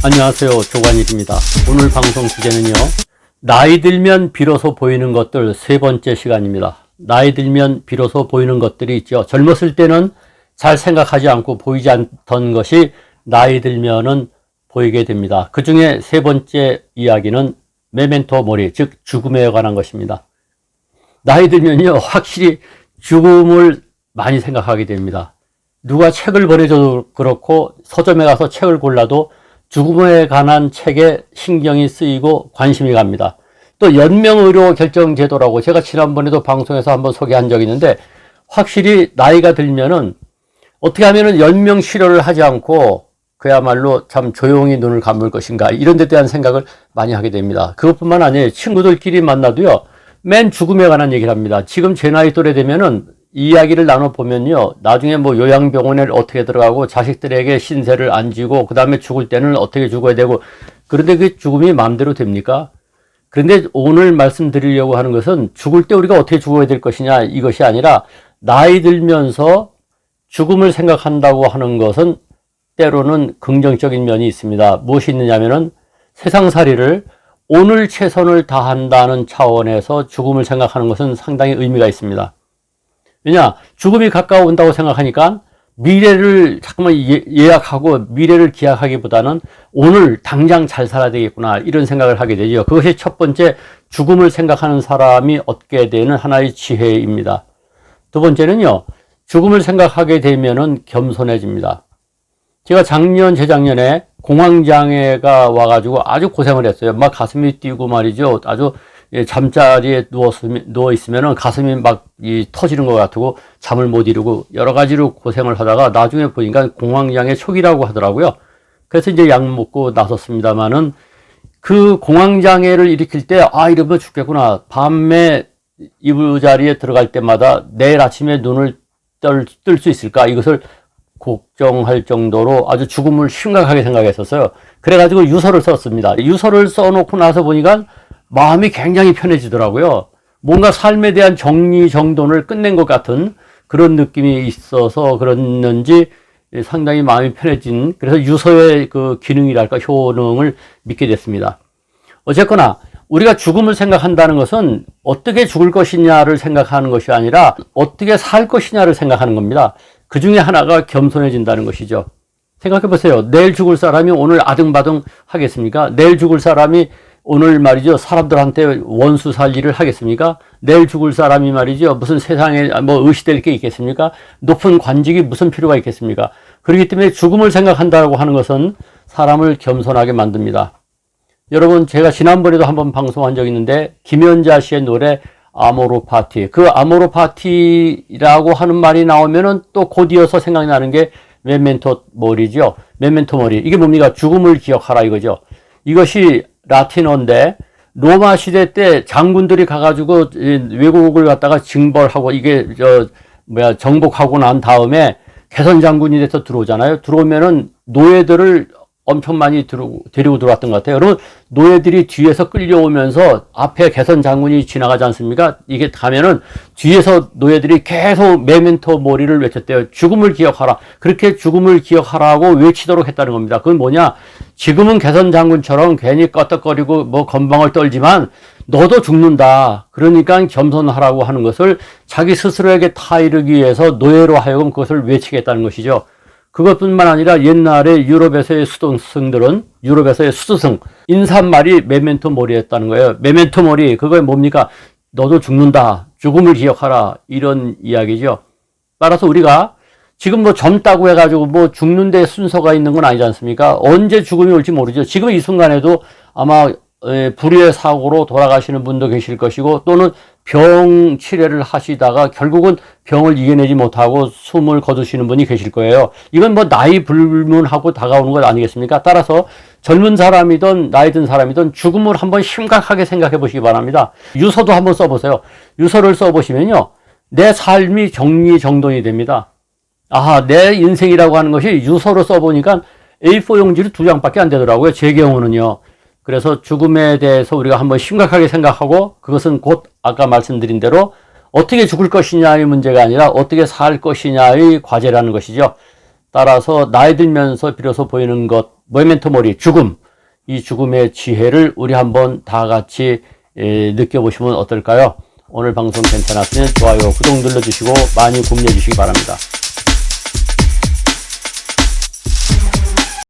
안녕하세요. 조관일입니다. 오늘 방송 주제는요, 나이 들면 비로소 보이는 것들 세 번째 시간입니다. 나이 들면 비로소 보이는 것들이 있죠. 젊었을 때는 잘 생각하지 않고 보이지 않던 것이 나이 들면은 보이게 됩니다. 그 중에 세 번째 이야기는 메멘토 모리, 즉 죽음에 관한 것입니다. 나이 들면요, 확실히 죽음을 많이 생각하게 됩니다. 누가 책을 보내줘도 그렇고 서점에 가서 책을 골라도 죽음에 관한 책에 신경이 쓰이고 관심이 갑니다. 또 연명의료 결정제도라고 제가 지난번에도 방송에서 한번 소개한 적이 있는데, 확실히 나이가 들면은 어떻게 하면은 연명 치료를 하지 않고 그야말로 참 조용히 눈을 감을 것인가, 이런 데 대한 생각을 많이 하게 됩니다. 그것뿐만 아니에요. 친구들끼리 만나도요, 맨 죽음에 관한 얘기를 합니다. 지금 제 나이 또래 되면은 이야기를 나눠보면요, 나중에 뭐 요양병원에 어떻게 들어가고 자식들에게 신세를 안 지고 그 다음에 죽을 때는 어떻게 죽어야 되고, 그런데 그 죽음이 마음대로 됩니까? 그런데 오늘 말씀드리려고 하는 것은 죽을 때 우리가 어떻게 죽어야 될 것이냐, 이것이 아니라 나이 들면서 죽음을 생각한다고 하는 것은 때로는 긍정적인 면이 있습니다. 무엇이 있느냐면은 세상살이를 오늘 최선을 다한다는 차원에서 죽음을 생각하는 것은 상당히 의미가 있습니다. 왜냐, 죽음이 가까워온다고 생각하니까 미래를 잠깐만 예약하고 미래를 기약하기보다는 오늘 당장 잘 살아야 되겠구나, 이런 생각을 하게 되죠. 그것이 첫 번째 죽음을 생각하는 사람이 얻게 되는 하나의 지혜입니다. 두 번째는요, 죽음을 생각하게 되면은 겸손해집니다. 제가 작년, 재작년에 공황장애가 와가지고 아주 고생을 했어요. 막 가슴이 뛰고 말이죠. 아주 잠자리에 누워 있으면은 가슴이 막 터지는 것 같고 잠을 못 이루고 여러 가지로 고생을 하다가 나중에 보니까 공황장애 초기라고 하더라고요. 그래서 이제 약 먹고 나섰습니다만은, 그 공황장애를 일으킬 때, 이러면 죽겠구나. 밤에 이부자리에 들어갈 때마다 내일 아침에 눈을 뜰 수 있을까, 이것을 걱정할 정도로 아주 죽음을 심각하게 생각했었어요. 그래가지고 유서를 썼습니다. 유서를 써놓고 나서 보니까 마음이 굉장히 편해지더라고요. 뭔가 삶에 대한 정리정돈을 끝낸 것 같은 그런 느낌이 있어서 그랬는지 상당히 마음이 편해진, 그래서 유서의 그 기능이랄까, 효능을 믿게 됐습니다. 어쨌거나 우리가 죽음을 생각한다는 것은 어떻게 죽을 것이냐를 생각하는 것이 아니라 어떻게 살 것이냐를 생각하는 겁니다. 그 중에 하나가 겸손해진다는 것이죠. 생각해 보세요. 내일 죽을 사람이 오늘 아등바등 하겠습니까? 내일 죽을 사람이 오늘 말이죠, 사람들한테 원수 살 일을 하겠습니까? 내일 죽을 사람이 말이죠, 무슨 세상에 뭐 의시될 게 있겠습니까? 높은 관직이 무슨 필요가 있겠습니까? 그렇기 때문에 죽음을 생각한다고 하는 것은 사람을 겸손하게 만듭니다. 여러분, 제가 지난번에도 한번 방송한 적이 있는데, 김연자 씨의 노래 아모르 파티, 그 아모르 파티라고 하는 말이 나오면은 또 곧 이어서 생각나는 게 메멘토 모리죠. 메멘토 모리. 이게 뭡니까? 죽음을 기억하라, 이거죠. 이것이 라틴어인데, 로마 시대 때 장군들이 가가지고 외국을 갖다가 징벌하고, 이게 정복하고 난 다음에 개선 장군이 돼서 들어오잖아요. 들어오면은 노예들을 엄청 많이 데리고 들어왔던 것 같아요. 여러분, 노예들이 뒤에서 끌려오면서 앞에 개선 장군이 지나가지 않습니까? 이게 가면은 뒤에서 노예들이 계속 메멘토 모리를 외쳤대요. 죽음을 기억하라. 그렇게 죽음을 기억하라고 외치도록 했다는 겁니다. 그건 뭐냐? 지금은 개선 장군처럼 괜히 껐덕거리고 뭐 건방을 떨지만 너도 죽는다. 그러니까 겸손하라고 하는 것을 자기 스스로에게 타이르기 위해서 노예로 하여금 그것을 외치겠다는 것이죠. 그것뿐만 아니라 옛날에 유럽에서의 수도승들은, 유럽에서의 수도승, 인사말이 메멘토 모리였다는 거예요. 메멘토 모리, 그거 뭡니까? 너도 죽는다. 죽음을 기억하라. 이런 이야기죠. 따라서 우리가 지금 뭐 젊다고 해가지고 뭐 죽는데 순서가 있는 건 아니지 않습니까? 언제 죽음이 올지 모르죠. 지금 이 순간에도 아마 불의의 사고로 돌아가시는 분도 계실 것이고, 또는 병 치료를 하시다가 결국은 병을 이겨내지 못하고 숨을 거두시는 분이 계실 거예요. 이건 뭐 나이 불문하고 다가오는 것 아니겠습니까? 따라서 젊은 사람이든 나이 든 사람이든 죽음을 한번 심각하게 생각해 보시기 바랍니다. 유서도 한번 써보세요. 유서를 써보시면요, 내 삶이 정리정돈이 됩니다. 내 인생이라고 하는 것이 유서로 써보니까 A4 용지로 2장밖에 안 되더라고요. 제 경우는요. 그래서 죽음에 대해서 우리가 한번 심각하게 생각하고, 그것은 곧 아까 말씀드린 대로 어떻게 죽을 것이냐의 문제가 아니라 어떻게 살 것이냐의 과제라는 것이죠. 따라서 나이 들면서 비로소 보이는 것, 모멘토 모리, 죽음. 이 죽음의 지혜를 우리 한번 다 같이 느껴보시면 어떨까요? 오늘 방송 괜찮았으면 좋아요, 구독 눌러주시고 많이 공유해 주시기 바랍니다.